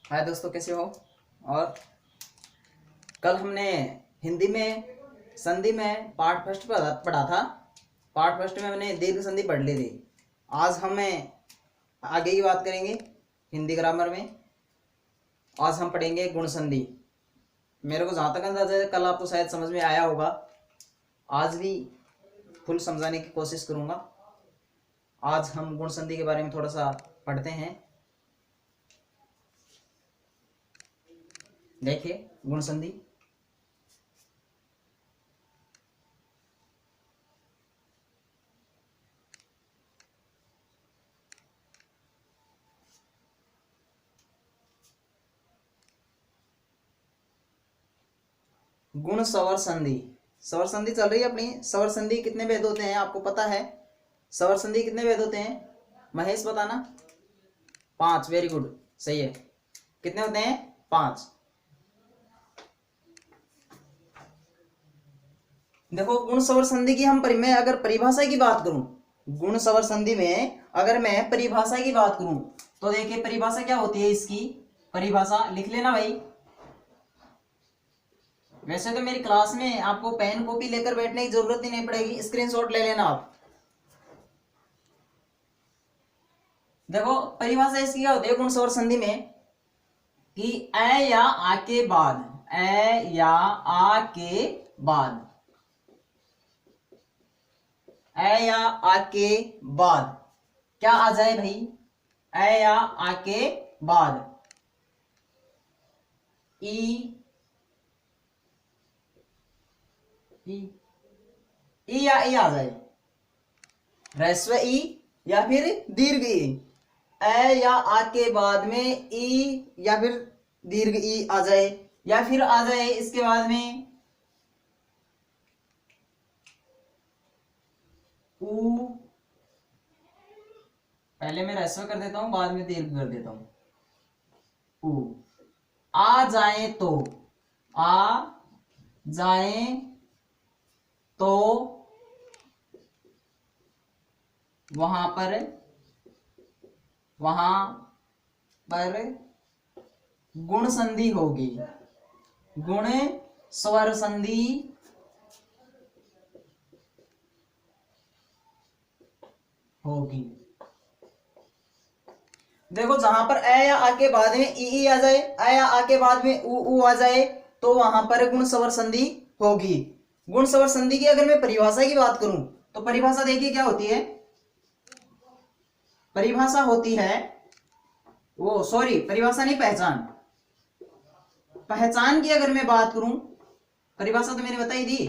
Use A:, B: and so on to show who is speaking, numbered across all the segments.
A: हाय दोस्तों, कैसे हो। और कल हमने हिंदी में संधि में पार्ट फर्स्ट पढ़ा था। पार्ट फर्स्ट में हमने दीर्घ संधि पढ़ ली थी। आज हमें आगे की बात करेंगे हिंदी ग्रामर में। आज हम पढ़ेंगे गुण संधि। मेरे को जहाँ तक अंदाजा है कल आपको शायद समझ में आया होगा। आज भी फुल समझाने की कोशिश करूँगा। आज हम गुण संधि के बारे में थोड़ा सा पढ़ते हैं। देखिए गुण संधि। गुण स्वर संधि। स्वर संधि चल रही है अपनी। स्वर संधि कितने भेद होते हैं आपको पता है? स्वर संधि कितने भेद होते हैं महेश, बताना। 5। वेरी गुड, सही है। कितने होते हैं? 5। देखो गुण स्वर संधि की मैं अगर परिभाषा की बात करूं, गुण स्वर संधि में अगर मैं परिभाषा की बात करूं तो देखिए परिभाषा क्या होती है इसकी। परिभाषा लिख लेना भाई। वैसे तो मेरी क्लास में आपको पेन कॉपी लेकर बैठने की जरूरत ही नहीं पड़ेगी, स्क्रीनशॉट ले लेना आप। देखो परिभाषा इसकी क्या होती है गुण स्वर संधि में कि ए या आ के बाद, ए या आ के बाद, ए या आ के बाद क्या आ जाए भाई? ए या आ के बाद ई ई या ई आ जाए, ह्रस्व ई या फिर दीर्घ ई। ए या आ के बाद में ई या फिर दीर्घ ई आ जाए, या फिर आ जाए इसके बाद में ऊ। पहले मैं ह्रस्व कर देता हूं, बाद में दीर्घ कर देता हूं। ऊ आ जाए तो, आ जाए तो वहां पर गुण संधि होगी। गुण स्वर संधि होगी। देखो जहां पर ए या आ के बाद में ई आ जाए, ए या आ के बाद में ऊ आ जाए तो वहां पर गुण स्वर संधि होगी। गुण स्वर संधि की अगर मैं परिभाषा की बात करूं तो परिभाषा देखिए क्या होती है। परिभाषा होती है वो सॉरी परिभाषा नहीं, पहचान। पहचान की अगर मैं बात करूं, परिभाषा तो मैंने बताई दी।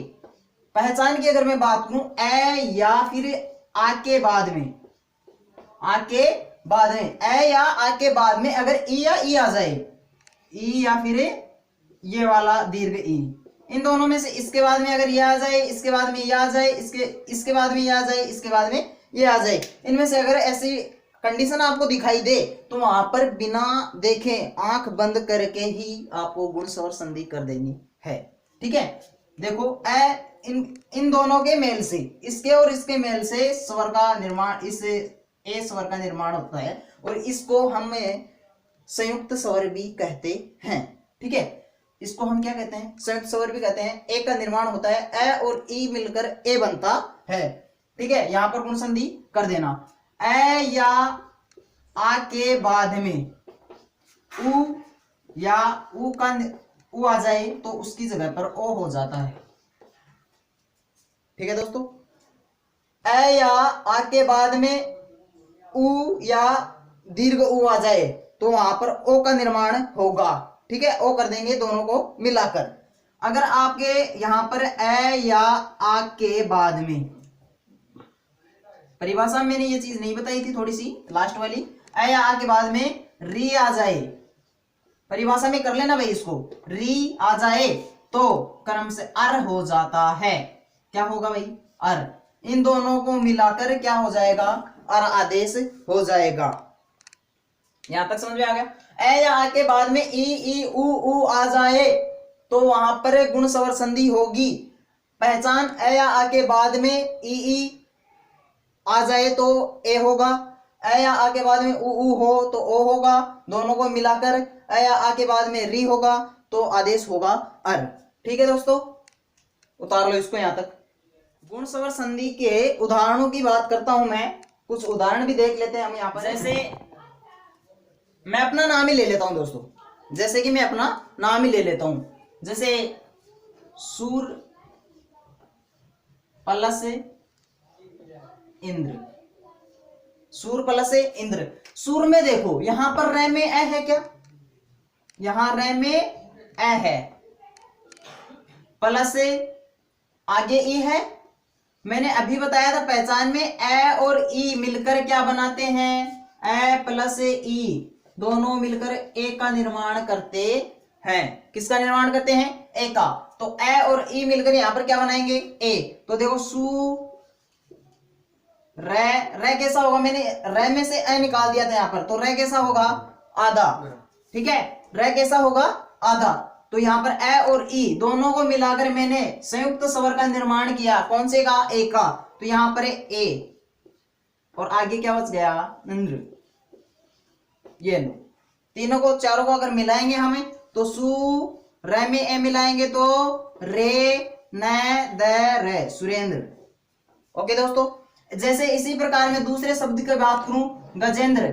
A: पहचान की अगर मैं बात करूं, ए या फिर आ के बाद में, आ के बाद में, ए या आ के बाद में अगर ई या ई आ जाए, ई या फिर ये वाला दीर्घ ई, इन दोनों में से इसके बाद में अगर ये आ जाए, इसके बाद में ये आ जाए, इसके बाद में ये आ जाए, इसके बाद में ये आ जाए, इनमें से अगर ऐसी कंडीशन आपको दिखाई दे तो वहां पर बिना देखे आंख बंद करके ही आपको गुण स्वर संधि कर देनी है। ठीक है। देखो इन दोनों के मेल से, इसके और इसके मेल से स्वर का निर्माण, इस ए स्वर का निर्माण होता है और इसको हम संयुक्त स्वर भी कहते हैं। ठीक है। इसको हम क्या कहते हैं? संयुक्त स्वर भी कहते हैं। ए का निर्माण होता है, ए और ई मिलकर ए बनता है। ठीक है। यहां पर गुण संधि कर देना। ए या आ के बाद में ऊ या ऊ आ जाए तो उसकी जगह पर ओ हो जाता है। ठीक है दोस्तों। ए या आ के बाद में ऊ या दीर्घ ऊ आ जाए तो वहां पर ओ का निर्माण होगा। ठीक है। ओ कर देंगे दोनों को मिलाकर। अगर आपके यहां पर ए या आ के बाद में, परिभाषा में मैंने ये चीज नहीं बताई थी थोड़ी सी लास्ट वाली, ए या आ के बाद में री आ जाए, परिभाषा में कर लेना भाई इसको, री आ जाए तो क्रम से अर हो जाता है। क्या होगा भाई? अर। इन दोनों को मिलाकर क्या हो जाएगा? अर आदेश हो जाएगा। यहां तक समझ में आ गया? ए या आ के बाद में ई ऊ आ जाए तो वहां पर गुण स्वर संधि होगी। पहचान, ए या आ के बाद में ई आ जाए तो ए होगा, ए या आ के बाद में ऊ हो तो ओ होगा। दोनों को मिलाकर ए या आ के बाद में री होगा तो आदेश होगा अर। ठीक है दोस्तों, उतार लो इसको यहां तक। गुण स्वर संधि के उदाहरणों की बात करता हूं मैं, कुछ उदाहरण भी देख लेते हैं हम यहाँ पर। जैसे मैं अपना नाम ही ले लेता हूं दोस्तों, जैसे कि मैं अपना नाम ही ले लेता हूं, जैसे सूर प्लस इंद्र, सूर प्लस इंद्र। सूर में देखो यहां पर रे में ए है क्या, यहां रे में ए है, प्लस आगे ई है। मैंने अभी बताया था पहचान में ए और ई मिलकर क्या बनाते हैं, ए प्लस ई दोनों मिलकर ए का निर्माण करते हैं। किसका निर्माण करते हैं, ए का। तो ए और ई मिलकर यहां पर क्या बनाएंगे, ए। तो देखो सू रे, रे कैसा होगा, मैंने रे में से ए निकाल दिया था यहां पर, तो रे कैसा होगा, आधा। ठीक है, रे कैसा होगा, आधा। तो यहां पर ए और ई दोनों को मिलाकर मैंने संयुक्त स्वर का निर्माण किया, कौन से का, ए का। तो यहां पर ए और आगे क्या बच गया, इंद्र। ये लो, तीनों को चारों को अगर मिलाएंगे हमें तो सु रे में ए मिलाएंगे तो रे न द रे, सुरेंद्र। ओके दोस्तों, जैसे इसी प्रकार में दूसरे शब्द की बात करूं, गजेंद्र,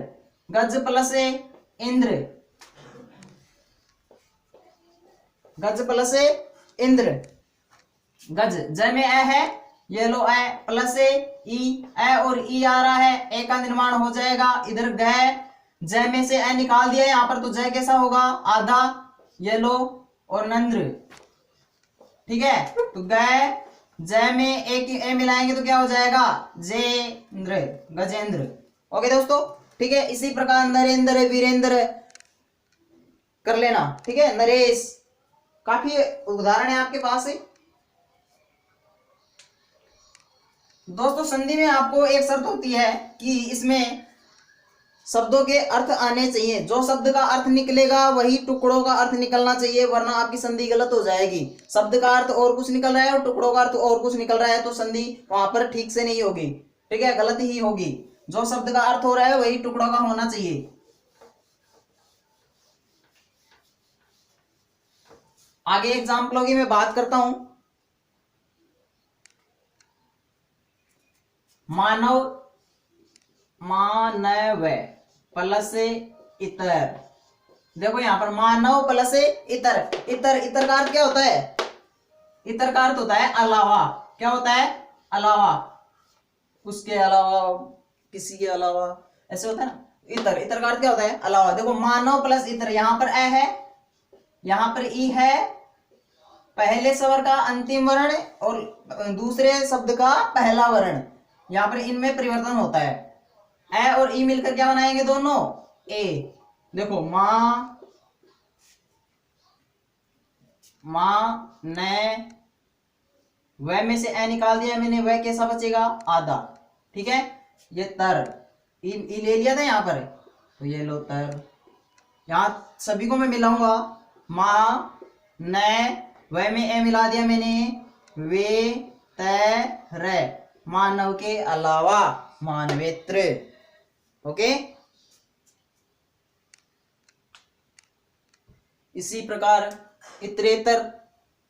A: गज प्लस इंद्र, गज प्लस इंद्र। गज ज में ए है, ये लो ए प्लस ई, ए और ई आ रहा है, ए का निर्माण हो जाएगा। इधर गए, ज में से ए निकाल दिया यहां पर, तो ज कैसा होगा, आधा, ये लो, और नंद्र। ठीक है, तो गए ज में ए मिलाएंगे तो क्या हो जाएगा, जेंद्र, गजेंद्र। ओके दोस्तों, ठीक है। इसी प्रकार नरेंद्र, वीरेंद्र कर लेना। ठीक है, नरेश, काफी उदाहरण है आपके पास। दोस्तों संधि में आपको एक शर्त होती है कि इसमें शब्दों के अर्थ आने चाहिए, जो शब्द का अर्थ निकलेगा वही टुकड़ों का अर्थ निकलना चाहिए, वरना आपकी संधि गलत हो जाएगी। शब्द का अर्थ और कुछ निकल रहा है और टुकड़ों का अर्थ और कुछ निकल रहा है तो संधि वहां पर ठीक से नहीं होगी। ठीक है, गलत ही होगी। जो शब्द का अर्थ हो रहा है वही टुकड़ों का होना चाहिए। आगे एग्जाम्पलों की मैं बात करता हूं। मानव, मानव प्लस इतर। देखो यहां पर मानव प्लस इतर, इतर, इतर का अर्थ क्या होता है, इतर का अर्थ होता है अलावा। क्या होता है, अलावा, उसके अलावा, किसी के अलावा, ऐसे होता है ना। इतर, इतर का अर्थ क्या होता है, अलावा। देखो मानव प्लस इतर, यहां पर ए है, यहां पर ई है, पहले स्वर का अंतिम वर्ण और दूसरे शब्द का पहला वर्ण, यहां पर इनमें परिवर्तन होता है। ए और ई मिलकर क्या बनाएंगे, दोनों ए। देखो मां, मां ने, वह में से ए निकाल दिया मैंने, वह कैसा बचेगा, आधा। ठीक है, ये तर, ई ले लिया था यहां पर, तो ये लो तर। यहां सभी को मैं मिलाऊंगा, मां ने, वह में ए मिला दिया मैंने, वे तैर, मानव के अलावा मानवेत्र। ओके, इसी प्रकार इतरेतर,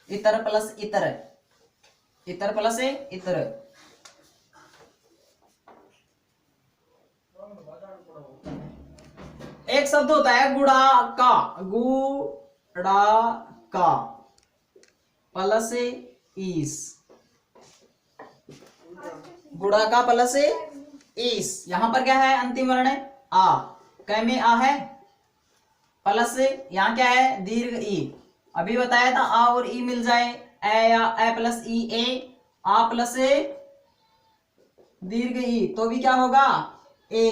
A: इतर प्लस इतर, इतर प्लस इतर। एक शब्द होता है गुड़ा का, गुड़ा का प्लस ईस, गुड़ा का प्लस ईस। यहां पर क्या है, अंतिम वर्ण है आ, कै में आ है, प्लस यहां क्या है, दीर्घ ई। अभी बताया था आ और ई मिल जाए, ए या ए प्लस ई, ए, आ प्लस दीर्घ ई, तो भी क्या होगा, ए।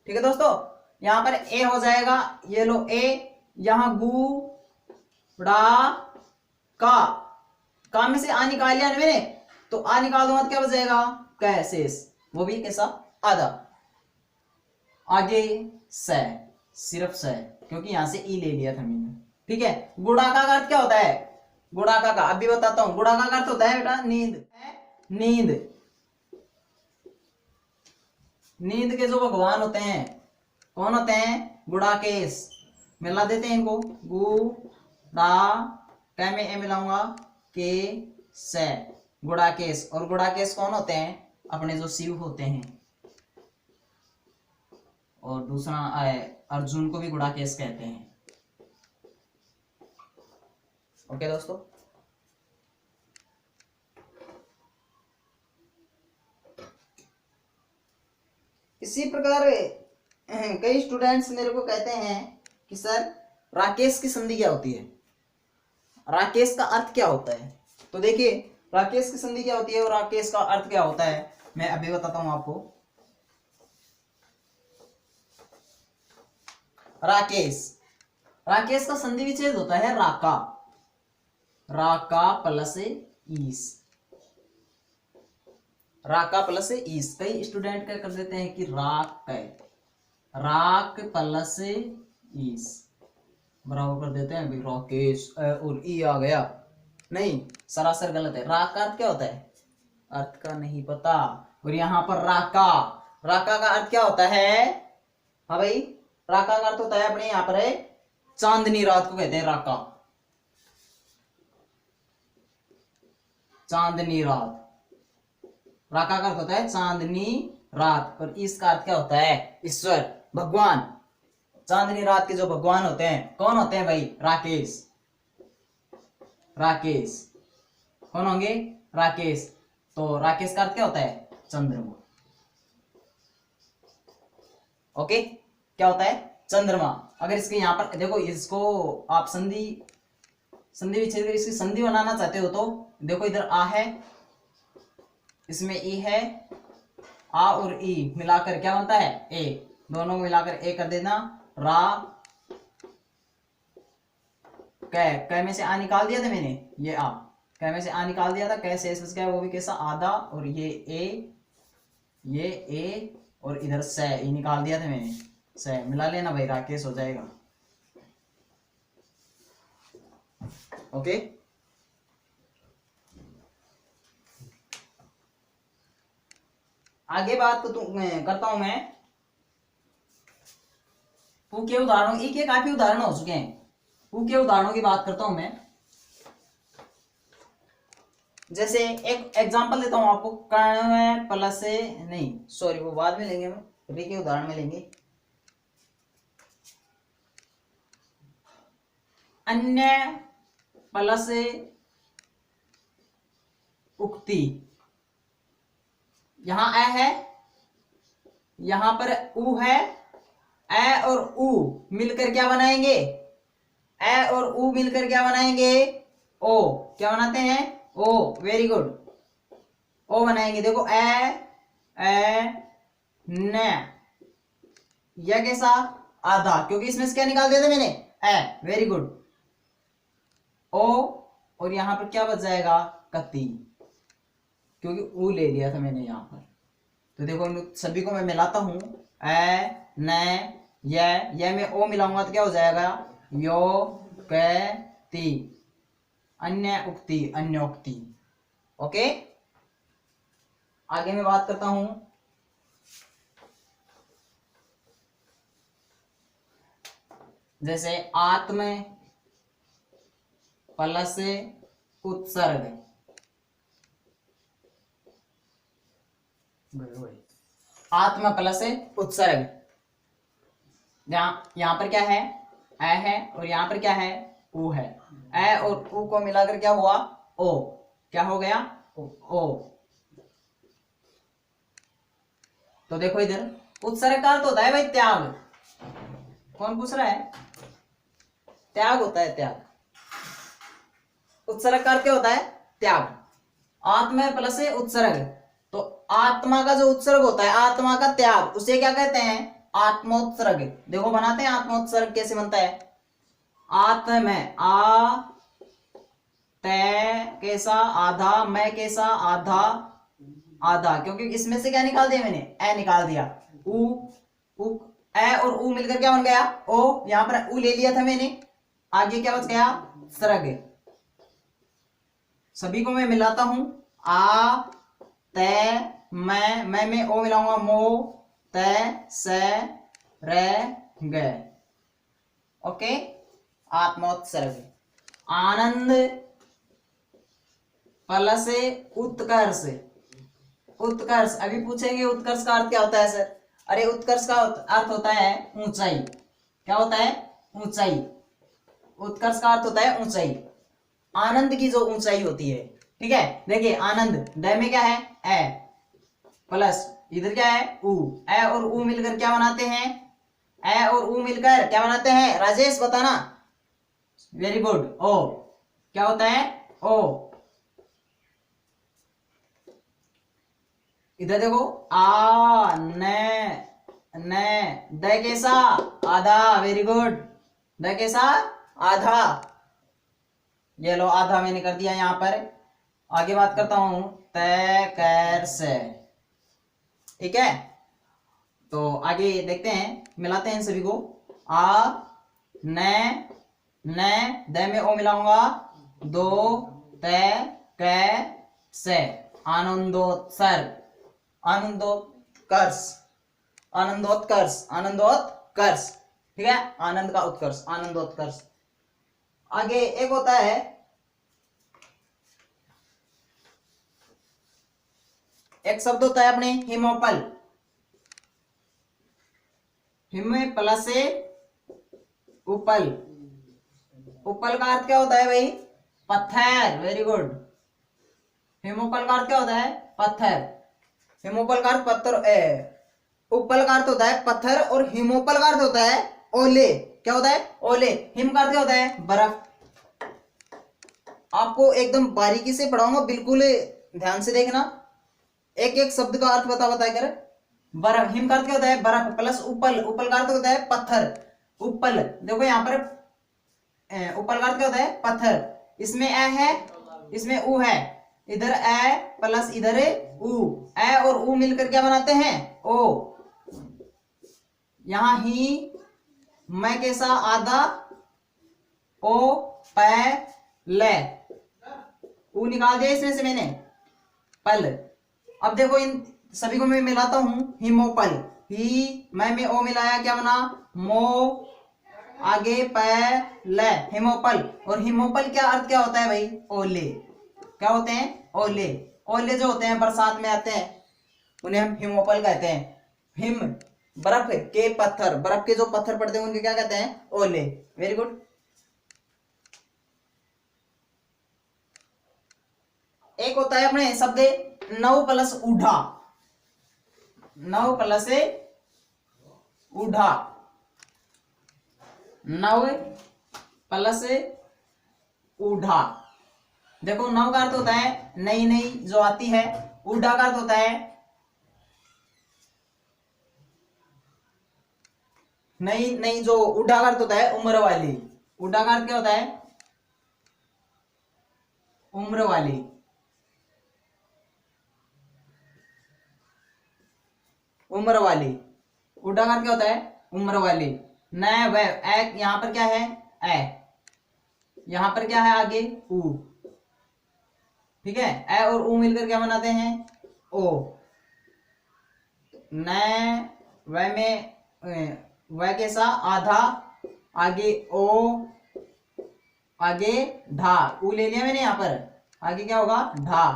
A: ठीक है दोस्तों, यहां पर ए हो जाएगा, ये लो ए। यहां गुड़ा का में से आ निकाल लिया मैंने, तो आ निकाल दूंगा तो क्या बचेगा, कै शेष, वो भी कैसा, आधा। आगे स, सिर्फ स, क्योंकि यहां से ई ले लिया था मैंने। ठीक है, गुड़ाका का अर्थ क्या होता है, गुड़ाका का अभी बताता हूं। गुड़ाका का अर्थ होता है बेटा नींद, नींद। नींद के जो भगवान होते हैं कौन होते हैं, गुड़ाकेश। मिला देते हैं इनको, गु डा, कै में ए मिलाऊंगा के से, गुड़ाकेश। और गुड़ाकेश कौन होते हैं? अपने जो शिव होते हैं। और दूसरा अर्जुन को भी गुड़ाकेश कहते हैं। ओके दोस्तों, इसी प्रकार कई स्टूडेंट्स मेरे को कहते हैं कि सर राकेश की संधि क्या होती है, राकेश का अर्थ क्या होता है। तो देखिए राकेश की संधि क्या होती है और राकेश का अर्थ क्या होता है, मैं अभी बताता हूं आपको। राकेश, राकेश का संधि विच्छेद होता है राका, राका प्लस ईस, राका प्लस ईस। कई स्टूडेंट क्या कर देते हैं कि राक है, राक प्लस ईस बराबर कर देते हैं भाई राकेश और ई आ गया। नहीं, सरासर गलत है। राक का अर्थ क्या होता है, अर्थ का नहीं पता। और यहाँ पर राका, राका का अर्थ क्या होता है, हाँ भाई राका का अर्थ होता है अपने यहाँ पर है चांदनी रात को कहते हैं राका, चांदनी रात। राका का अर्थ होता है चांदनी रात। और इसका अर्थ क्या होता है, ईश्वर, भगवान। चांदनी रात के जो भगवान होते हैं कौन होते हैं भाई, राकेश, राकेश कौन होंगे, राकेश। तो राकेश का अर्थ क्या होता है, चंद्रमा। ओके, क्या होता है, चंद्रमा। अगर इसके यहां पर देखो, इसको आप संधि विच्छेद कर इसकी संधि बनाना चाहते हो तो देखो इधर आ है, इसमें ई है, आ और ई मिलाकर क्या बनता है, ए। दोनों को मिलाकर ए कर देना, रा कै में से आ निकाल दिया था मैंने, ये आ कै में से आ निकाल दिया था, कैसे बच गया वो भी कैसा, आधा। और ये ए और इधर से ई निकाल दिया था मैंने, से मिला लेना भाई, राकेश हो जाएगा। ओके, आगे बात करता हूं मैं पू के उदाहरणों, ई के काफी उदाहरण हो चुके हैं, पू के उदाहरणों की बात करता हूं मैं। जैसे एक एग्जांपल देता हूं आपको, कर्ण प्लस नहीं सॉरी वो बाद में लेंगे, हम री के उदाहरण में लेंगे। अन्य प्लस उक्ति, यहां ए है, यहां पर उ है, ए और उ मिलकर क्या बनाएंगे, ए और उ मिलकर क्या बनाएंगे, ओ। क्या बनाते हैं, ओ, वेरी गुड, ओ बनाएंगे। देखो न, यह कैसा, आधा, क्योंकि इसमें से क्या निकाल दिया था मैंने, ए, वेरी गुड, ओ। और यहां पर क्या बच जाएगा, कति, क्योंकि ऊ ले लिया था मैंने यहां पर। तो देखो इन सभी को मैं मिलाता हूं, ए, न, ये में ओ मिलाऊंगा तो क्या हो जाएगा, यो, कै, ती, अन्य उक्ति, अन्योक्ति। ओके, आगे मैं बात करता हूं, जैसे आत्म प्लस उत्सर्ग, आत्मा प्लस उत्सर्ग। यहां पर क्या है, ए है, और यहां पर क्या है, उ है। ए और उ को मिलाकर क्या हुआ, ओ। क्या हो गया, ओ। तो देखो इधर उत्सर्ग का अर्थ होता है भाई त्याग। कौन पूछ रहा है, त्याग होता है, त्याग। उत्सर्ग का अर्थ क्या होता है, त्याग। आत्मा प्लस उत्सर्ग, तो आत्मा का जो उत्सर्ग होता है, आत्मा का त्याग, उसे क्या कहते हैं, आत्मोत्सर्ग। देखो बनाते हैं आत्मोत्सर्ग, कैसे बनता है, आत्म, आ तय कैसा, आधा, मैं कैसा, आधा, आधा, क्योंकि इसमें से क्या निकाल दिया मैंने, ए निकाल दिया, उ, ए और उ मिलकर क्या बन गया, ओ। यहां पर उ ले लिया था मैंने, आगे क्या बच गया, सर्ग। सभी को मैं मिलाता हूं, आ, तय, मैं में ओ मिलाऊंगा, मो, तय, से, रे, गे। ओके, आत्मोत्सर्ग। आनंद प्लस उत्कर्ष। उत्कर्ष, अभी पूछेंगे उत्कर्ष का अर्थ क्या होता है सर? अरे उत्कर्ष का अर्थ होता है ऊंचाई। क्या होता है? ऊंचाई। उत्कर्ष का अर्थ होता है ऊंचाई, आनंद की जो ऊंचाई होती है। ठीक है, देखिए आनंद, द में क्या है? ए, प्लस इधर क्या है? उ। ए और उ मिलकर क्या बनाते हैं? ए और उ मिलकर क्या बनाते हैं? राजेश बताना। Very good. ओ, क्या होता है? ओ। इधर देखो, आ न द कैसा? आधा। वेरी गुड, द कैसा? आधा। ये लो, आधा मैंने कर दिया यहां पर। आगे बात करता हूं, तय कैर से। ठीक है, तो आगे देखते हैं, मिलाते हैं सभी को। आ न द में ओ मिलाऊंगा, दो तय कै से, आनंदोत्सर्ग, आनंदोत्कर्ष, आनंदोत्कर्ष, आनंदोत्कर्ष। ठीक है, आनंद का उत्कर्ष, आनंदोत्कर्ष। आगे एक होता है, एक शब्द होता है अपने हिमोपल। हिम प्लस उपल। उपल का अर्थ क्या होता है भाई? पत्थर। Very good. हिमोपल का अर्थ क्या होता है? पत्थर। हिमोपल का अर्थ पत्थर, उपल का अर्थ होता है पत्थर, और हिमोपल का अर्थ होता है ओले। क्या होता है? ओले। हिम का अर्थ क्या होता है? बर्फ। आपको एकदम बारीकी से पढ़ाऊंगा, बिल्कुल ध्यान से देखना, एक एक शब्द का अर्थ बता कर। बर्फ, हिम का अर्थ क्या होता है? बर्फ, प्लस उपल, उपल का अर्थ होता है पत्थर। उपल, देखो यहां पर उपल का अर्थ क्या होता है? पत्थर। इसमें ए है, इसमें उ है, इधर ए प्लस इधर उ, ए और उ मिलकर क्या बनाते हैं? ओ। यहां ही मैं कैसा? आधा, ओ पै ले, उ निकाल दिया इसमें से मैंने, पल। अब देखो इन सभी को मैं मिलाता हूं, हिमोपल। ही मैं में ओ मिलाया, क्या बना? मो, आगे पै ले, हिमोपल। और हिमोपल क्या अर्थ क्या होता है भाई? ओले। क्या होते हैं? ओले। ओले जो होते हैं बरसात में आते हैं, उन्हें हम हिमोपल कहते हैं। हिम, बर्फ के पत्थर, बर्फ के जो पत्थर पड़ते हैं उनके क्या कहते हैं? ओले। Very good. एक होता है अपने शब्द नव प्लस उढ़ा। नव प्लस उढ़ा, नव प्लस उढ़ा। देखो, नव का अर्थ होता है नई नई जो आती है, उढ़ा का अर्थ होता है नई नई, जो उढ़ा का अर्थ होता है उम्र वाली। उढ़ा का अर्थ क्या होता है? उम्र वाली। उम्र वाली, उड़ा का क्या होता है? उम्र वाली। न व, ए यहां पर क्या है? ए, यहां पर क्या है? आगे उ। ठीक है, ए और उ मिलकर क्या बनाते हैं? ओ। न व में व कैसा? आधा, आगे ओ, आगे ढा, उ ले लिया मैंने यहां पर, आगे क्या होगा? ढा।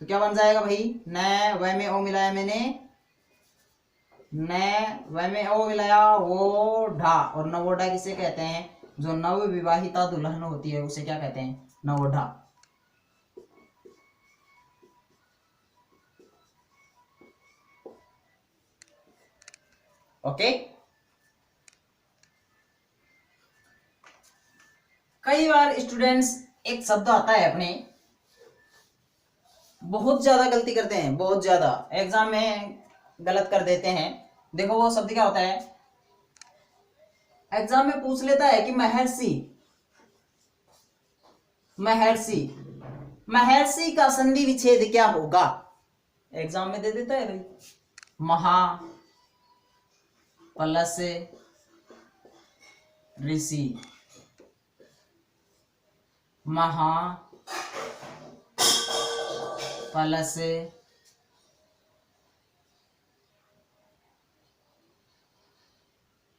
A: तो क्या बन जाएगा भाई? न व में ओ मिलाया मैंने, न व में ओ मिलाया, वो ढा। और नवोढ़ा किसे कहते हैं? जो नव विवाहिता दुल्हन होती है उसे क्या कहते हैं? नवोढ़ा। ओके। कई बार स्टूडेंट्स एक शब्द आता है अपने, बहुत ज्यादा गलती करते हैं, बहुत ज्यादा एग्जाम में गलत कर देते हैं। देखो वो शब्द क्या होता है? एग्जाम में पूछ लेता है कि महर्षि, महर्षि, महर्षि का संधि विच्छेद क्या होगा? एग्जाम में दे देता है भाई, महा प्लस ऋषि, महा प्लस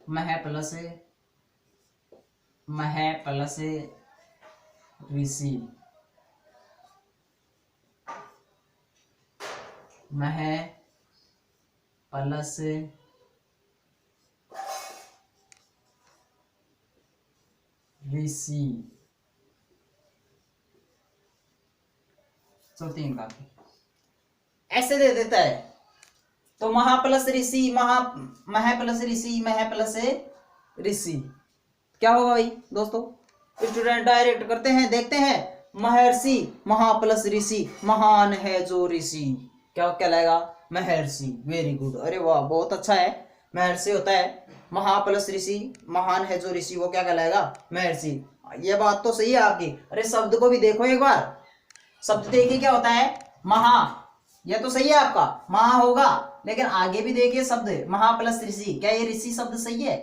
A: मह प्लस मह प्लस ऋषि, मह प्लस ऋषि, चौथी इनका ऐसे दे देता है। तो महा प्लस ऋषि, मह प्लस ऋषि, मह प्लस ऋषि, क्या होगा भाई दोस्तों? स्टूडेंट डायरेक्ट करते हैं, देखते हैं। महर्षि, महा प्लस ऋषि, महान है जो ऋषि, क्या कहलाएगा? महर्षि। वेरी गुड, अरे वाह बहुत अच्छा है। महर्षि होता है, महा प्लस ऋषि, महान है जो ऋषि, वो क्या कहलाएगा? महर्षि। ये बात तो सही है आपकी। अरे शब्द को भी देखो एक बार, शब्द देखिए क्या होता है? महा, ये तो सही है आपका, महा होगा, लेकिन आगे भी देखिए शब्द महा प्लस ऋषि, क्या ये ऋषि शब्द सही है?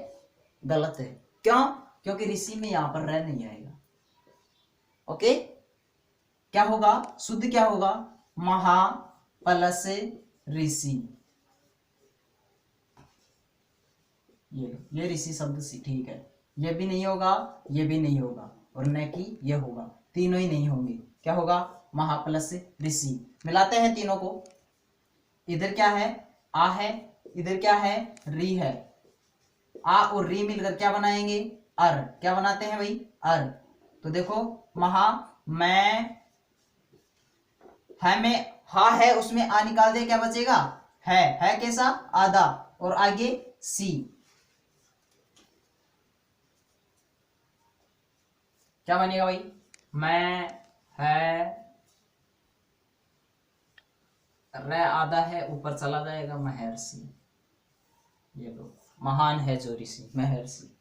A: गलत है। क्यों? क्योंकि ऋषि में यहां पर रह नहीं आएगा। ओके, क्या होगा? शुद्ध क्या होगा? महा प्लस ऋषि। ये ऋषि शब्द ठीक है। ये भी नहीं होगा, ये भी नहीं होगा, और न कि ये होगा, तीनों ही नहीं होंगे। क्या होगा? महा प्लस ऋषि। मिलाते हैं तीनों को। इधर क्या है? आ है, इधर क्या है? री है। आ और री मिलकर क्या बनाएंगे? अर। क्या बनाते हैं भाई? अर। तो देखो महा, मैं है में हा है, उसमें आ निकाल दे, क्या बचेगा? है कैसा? आधा, और आगे सी, क्या बनेगा भाई? मैं है, रे आधा है, ऊपर चला जाएगा, महर्षि। ये लो, महान है जो ऋषि, महर्षि।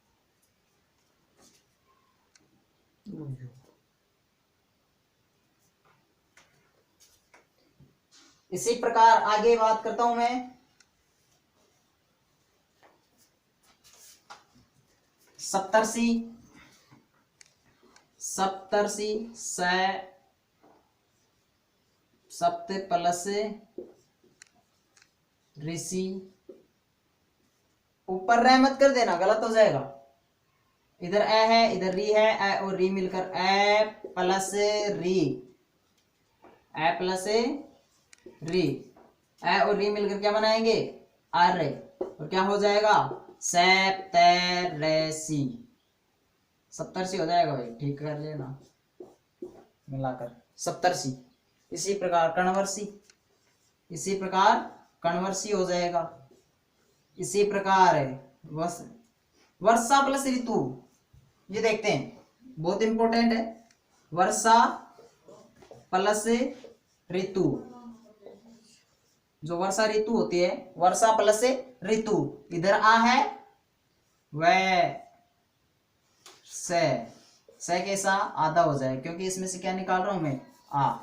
A: इसी प्रकार आगे बात करता हूं मैं। सप्तर्षि, सप्तर्षि सप्त प्लस ऋषि, ऊपर रह मत कर देना, गलत हो जाएगा। इधर ए है, इधर री है, ए और री मिलकर ए प्लस री, ए प्लस री, ए और री मिलकर क्या बनाएंगे? आर्य, और क्या हो जाएगा? सप्तर्षि। सप्तर्षि हो जाएगा भाई, ठीक कर लेना मिलाकर, सप्तर्षि। इसी प्रकार कण्वर्षि, इसी प्रकार कण्वर्षि हो जाएगा। इसी प्रकार है वर्षा प्लस ऋतु, ये देखते हैं, बहुत इंपॉर्टेंट है। वर्षा प्लस ऋतु, जो वर्षा ऋतु होती है, वर्षा प्लस ऋतु, इधर आ है, वह से कैसा? आधा हो जाए, क्योंकि इसमें से क्या निकाल रहा हूं मैं? आ।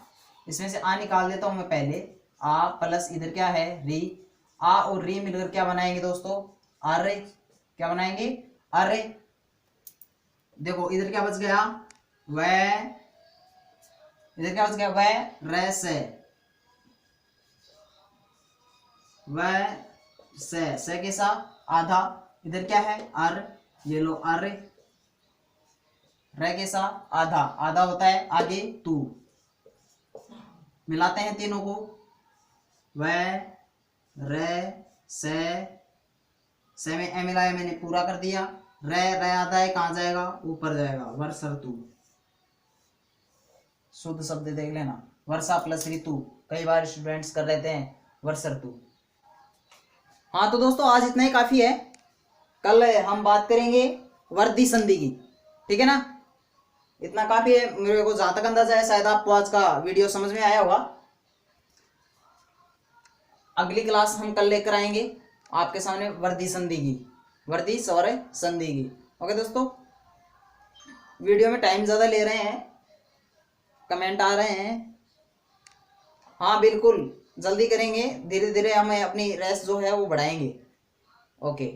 A: इसमें से आ निकाल देता हूं मैं पहले। आ प्लस इधर क्या है? री। आ और री मिलकर क्या बनाएंगे दोस्तों? आर्य। क्या बनाएंगे? आर्य। देखो इधर क्या बच गया? वह, इधर क्या बच गया? वह रस, वह से कैसा? आधा, इधर क्या है? आर्य, ये लो आर्य, रह कैसा? आधा, आधा होता है आगे तू। मिलाते हैं तीनों को। वह, रे, से में ए मिलाया मैंने, पूरा कर दिया। रे आधा है, कहां जाएगा? ऊपर जाएगा, वर्ष ऋतु। शुद्ध शब्द देख लेना, वर्षा प्लस ऋतु, कई बार स्टूडेंट्स कर लेते हैं वर्ष ऋतु। हाँ तो दोस्तों आज इतना ही काफी है, कल हम बात करेंगे वर्दी संधि की, ठीक है ना? इतना काफी है, मेरे को जहां तक अंदाजा है शायद आपको आज का वीडियो समझ में आया होगा। अगली क्लास हम कल लेकर आएंगे आपके सामने वर्दी संधि की, वर्दी सौर संधि की। ओके दोस्तों, वीडियो में टाइम ज्यादा ले रहे हैं, कमेंट आ रहे हैं। हाँ बिल्कुल जल्दी करेंगे, धीरे धीरे हम अपनी रेस जो है वो बढ़ाएंगे। ओके,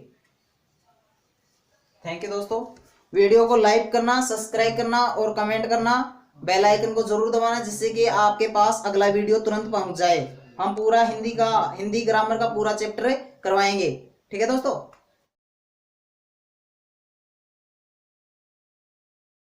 A: थैंक यू दोस्तों। वीडियो को लाइक करना, सब्सक्राइब करना और कमेंट करना, बेल आइकन को जरूर दबाना, जिससे कि आपके पास अगला वीडियो तुरंत पहुंच जाए। हम पूरा हिंदी ग्रामर का पूरा चैप्टर करवाएंगे, ठीक है दोस्तों।